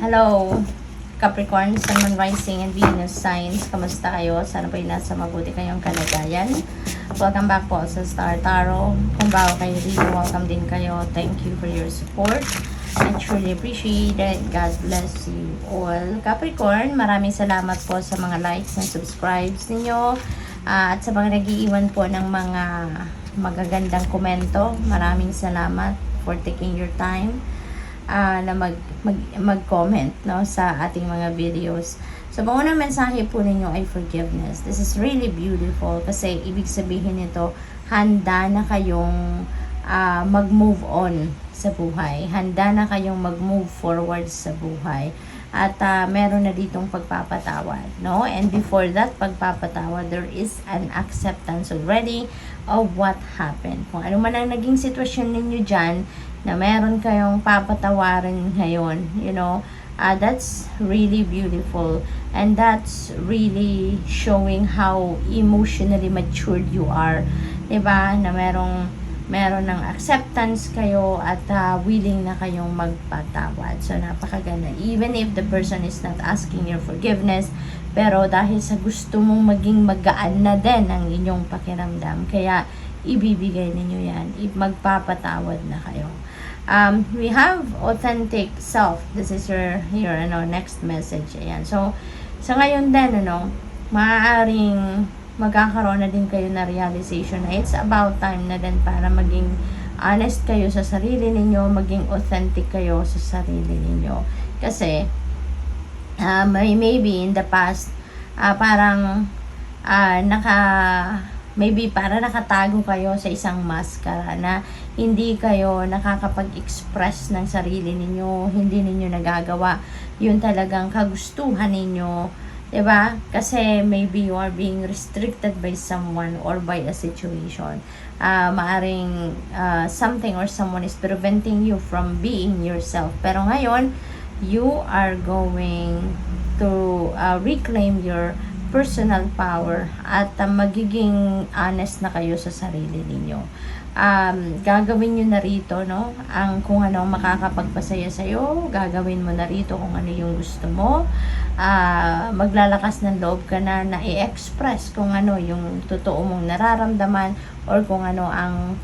Hello, Capricorn, Sun, Moon, Rising, and Venus signs. Kamusta kayo? Sana po nasa mabuti kayong kalagayan. Welcome back po sa Star Tarot. Kung bago kayo dito, welcome din kayo. Thank you for your support. I truly appreciate it. God bless you all. Capricorn, maraming salamat po sa mga likes and subscribes ninyo. At sa mga nag-iiwan po ng mga magagandang komento. Maraming salamat for taking your time na mag-comment no, sa ating mga videos. So, ang unang mensahe po ninyo ay forgiveness. This is really beautiful kasi ibig sabihin nito, handa na kayong mag-move on sa buhay. Handa na kayong mag-move forward sa buhay. At meron na ditong pagpapatawad. No? And before that pagpapatawad, there is an acceptance already of what happened. Kung ano man ang naging sitwasyon ninyo dyan, na meron kayong papatawarin ngayon, you know, that's really beautiful. And that's really showing how emotionally matured you are. Diba? Na meron ng acceptance kayo at willing na kayong magpatawad. So, napakaganda. Even if the person is not asking your forgiveness, pero dahil sa gusto mong maging magaan na din ang inyong pakiramdam, kaya ibibigay ninyo yan. Magpapatawad na kayo. We have authentic self. This is your next message. Ayan. So, sa ngayon din, maaaring magkakaroon na din kayo na realization na it's about time na din para maging honest kayo sa sarili ninyo, maging authentic kayo sa sarili ninyo. Kasi, maybe in the past, parang maybe para nakatago kayo sa isang maskara na hindi kayo nakakapag-express ng sarili ninyo, hindi ninyo nagagawa yun talagang kagustuhan ninyo, diba? Kasi maybe you are being restricted by someone or by a situation. Maaring something or someone is preventing you from being yourself. Pero ngayon, you are going to reclaim your personal power at magiging honest na kayo sa sarili ninyo. Gagawin nyo na rito, no? Kung ano makakapagpasaya sa'yo, gagawin mo na rito kung ano yung gusto mo. Maglalakas ng loob ka na i-express kung ano yung totoo mong nararamdaman or kung ano ang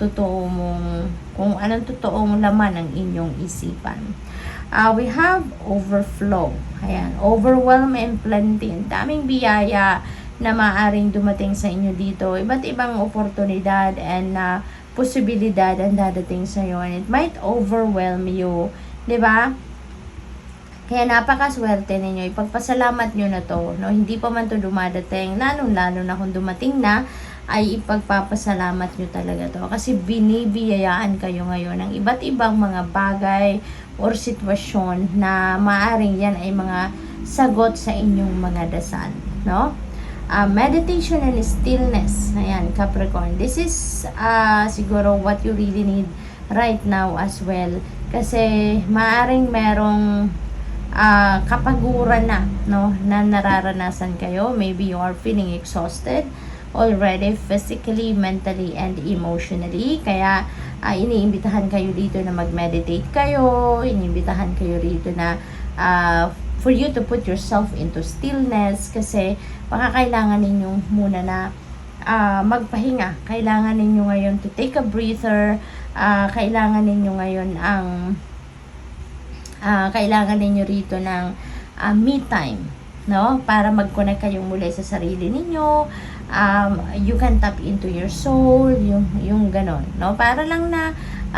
kung anong totoong laman ng inyong isipan. We have overflow. Ayan, overwhelm and plenty. Ang daming biyaya na maaring dumating sa inyo dito. Iba't ibang oportunidad and posibilidad ang dadating sa iyo. And it might overwhelm you. Diba? Kaya napakaswerte ninyo. Ipagpasalamat nyo na to. No? Hindi pa man to dumadating. Lalo na kung dumating na, ay ipagpapasalamat nyo talaga to. Kasi binibiyayaan kayo ngayon ng iba't ibang mga bagay or sitwasyon na maaring yan ay mga sagot sa inyong mga dasal. No? Meditation and stillness. Ayan, Capricorn. This is siguro what you really need right now as well. Kasi maaring merong kapaguran na, no, na nararanasan kayo. Maybe you are feeling exhausted already physically, mentally, and emotionally. Kaya iniimbitahan kayo dito na mag-meditate kayo. Iniimbitahan kayo dito na for you to put yourself into stillness kasi baka kailangan ninyo muna na magpahinga. Kailangan ninyo ngayon to take a breather. Kailangan ninyo ngayon kailangan ninyo rito ng me time, no? Para mag-connect kayong muli sa sarili ninyo. You can tap into your soul, yung ganon, no? Para lang na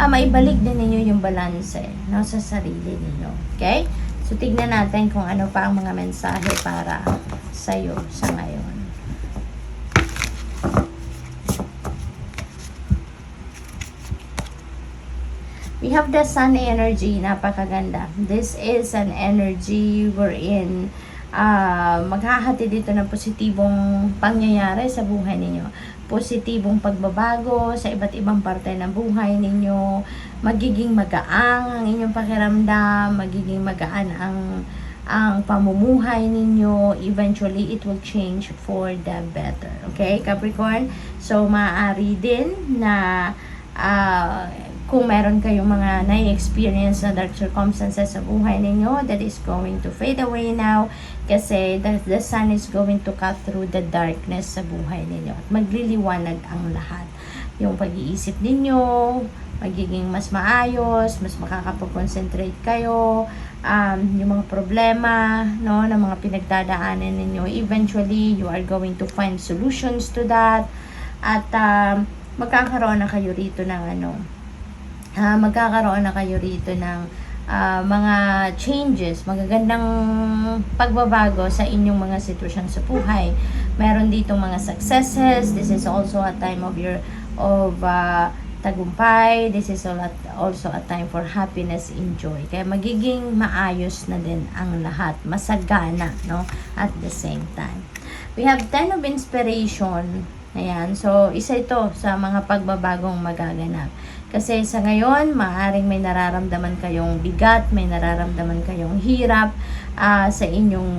maibalik din ninyo yung balance, no, sa sarili ninyo. Okay? So, tignan natin kung ano pa ang mga mensahe para sa'yo sa ngayon. We have the sun energy. Napakaganda. This is an energy wherein maghahati dito ng positibong pangyayari sa buhay ninyo. Positibong pagbabago sa iba't ibang parte ng buhay ninyo. Magiging magaang ang inyong pakiramdam. Magiging magaan ang pamumuhay ninyo. Eventually, it will change for the better. Okay, Capricorn? So, maaari din na kung meron kayong mga na-experience na dark circumstances sa buhay ninyo, that is going to fade away now kasi the sun is going to cut through the darkness sa buhay ninyo at magliliwanag ang lahat. Yung pag-iisip ninyo magiging mas maayos, mas makakapag-concentrate kayo, yung mga problema, no, na mga pinagdadaanan ninyo, eventually you are going to find solutions to that at magkakaroon na kayo rito ng mga changes, magagandang pagbabago sa inyong mga sitwasyon sa buhay. Meron dito mga successes. This is also a time of tagumpay. This is also a time for happiness and joy. Kaya magiging maayos na din ang lahat. Masagana, no? At the same time. We have 10 of inspiration. Ayan. So, isa ito sa mga pagbabagong magaganap. Kasi sa ngayon, maaaring may nararamdaman kayong bigat, may nararamdaman kayong hirap sa inyong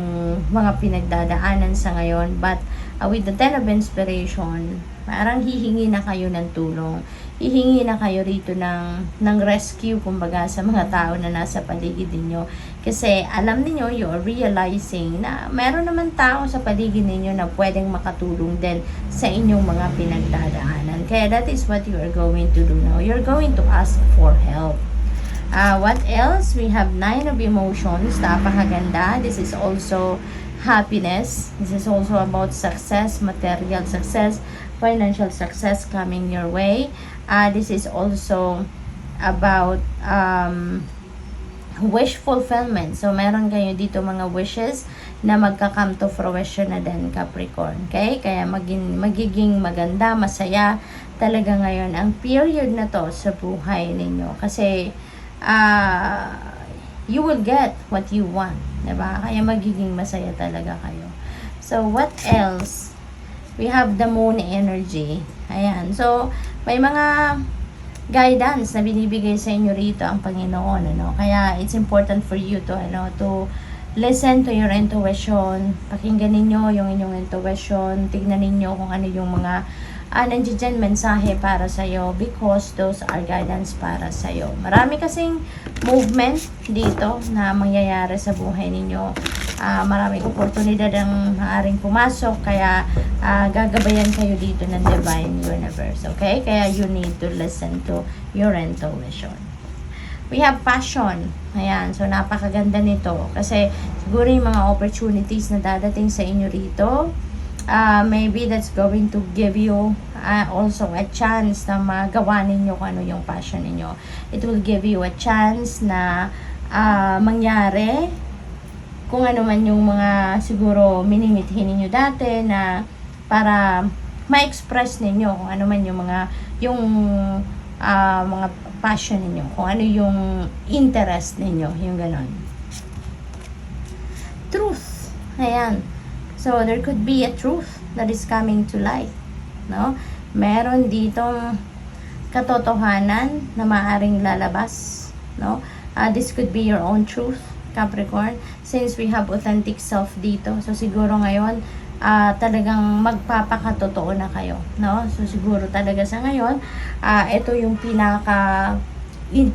mga pinagdadaanan sa ngayon. But with the 10 of inspiration, parang hihingi na kayo ng tulong. Hihingi na kayo rito ng rescue, kumbaga, sa mga tao na nasa paligid ninyo. Kasi alam niyo, you are realizing na meron naman tao sa paligid ninyo na pwedeng makatulong din sa inyong mga pinagdadaanan. Kaya that is what you are going to do now. You're going to ask for help. What else? We have 9 of emotions. Napakaganda. This is also happiness. This is also about success, material success, financial success coming your way. This is also about wish fulfillment. So, meron kayo dito mga wishes na magka-come to fruition na din, Capricorn. Okay? Kaya magiging maganda, masaya talaga ngayon ang period na to sa buhay ninyo. Kasi, you will get what you want. Diba? Kaya magiging masaya talaga kayo. So, what else? We have the moon energy. Ayan. So, may mga guidance na binibigay sa inyo rito ang Panginoon, ano? Kaya it's important for you to listen to your intuition. Pakinggan ninyo yung inyong intuition. Tignan ninyo kung ano yung mga nandiyan mensahe para sa iyo, because those are guidance para sa iyo. Marami kasing movement dito na mangyayari sa buhay ninyo. Maraming oportunidad ang maaaring pumasok, kaya gagabayan kayo dito ng Divine Universe. Okay? Kaya you need to listen to your intuition. We have passion. Ayan. So, napakaganda nito. Kasi, siguro yung mga opportunities na dadating sa inyo rito, maybe that's going to give you also a chance na magawa ninyo kung ano yung passion ninyo. It will give you a chance na mangyari kung ano man yung mga siguro minimithin ninyo dati na para ma-express ninyo kung ano man yung mga passion ninyo, kung ano yung interest ninyo, yung ganon. Truth. Ayan. So, there could be a truth that is coming to light. No? Meron ditong katotohanan na maaaring lalabas. No? This could be your own truth, Capricorn, since we have authentic self dito. So, siguro ngayon, talagang magpapakatotoo na kayo. No? So, siguro talaga sa ngayon, ito yung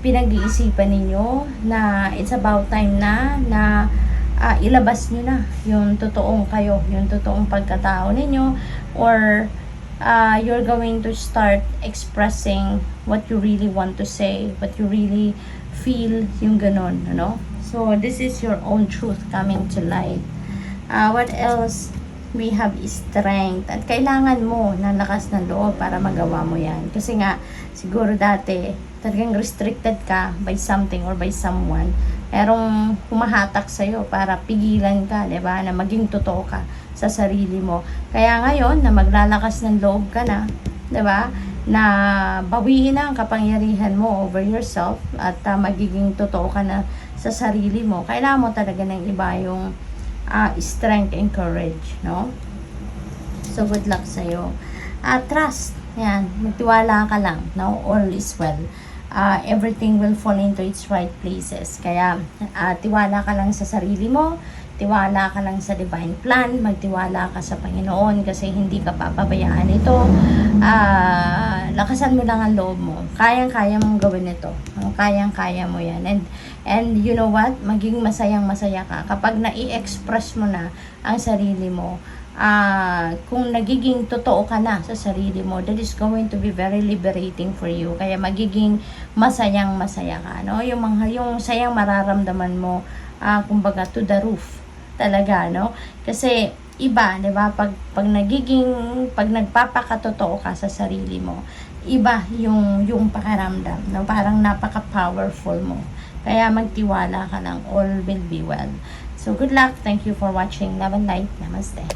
pinag-iisipan ninyo na it's about time na ilabas nyo na yung totoong kayo, yung totoong pagkatao ninyo, or you're going to start expressing what you really want to say, what you really feel, yung ganon, ano? So, this is your own truth coming to light. What else? We have strength. At kailangan mo ng lakas ng loob para magawa mo yan. Kasi nga, siguro dati, talagang restricted ka by something or by someone. Merong humahatak sa'yo para pigilan ka, diba? Na maging totoo ka sa sarili mo. Kaya ngayon, na maglalakas ng loob ka na, diba? Na bawiin na ang kapangyarihan mo over yourself at magiging totoo ka na sa sarili mo. Kailangan mo talaga ng iba yung strength and courage, no? So, good luck sa'yo. Trust. Yan. Magtiwala ka lang, no? All is well. Everything will fall into its right places. Kaya, tiwala ka lang sa sarili mo. Tiwala ka lang sa divine plan. Magtiwala ka sa Panginoon kasi hindi ka papabayaan ito. lakasan mo lang ang loob mo. Kayang-kaya mong gawin ito. Kayang-kaya mo yan. And you know what? Maging masayang-masaya ka. Kapag nai-express mo na ang sarili mo, kung nagiging totoo ka na sa sarili mo, that is going to be very liberating for you. Kaya magiging masayang-masaya ka. No? Yung sayang mararamdaman mo, kumbaga, to the roof. Talaga, no? Kasi, iba, 'di ba? Pag nagpapakatotoo ka sa sarili mo, iba yung pakiramdam, no? Parang napaka-powerful mo. Kaya magtiwala ka lang, all will be well. So good luck. Thank you for watching. Love and light. Namaste.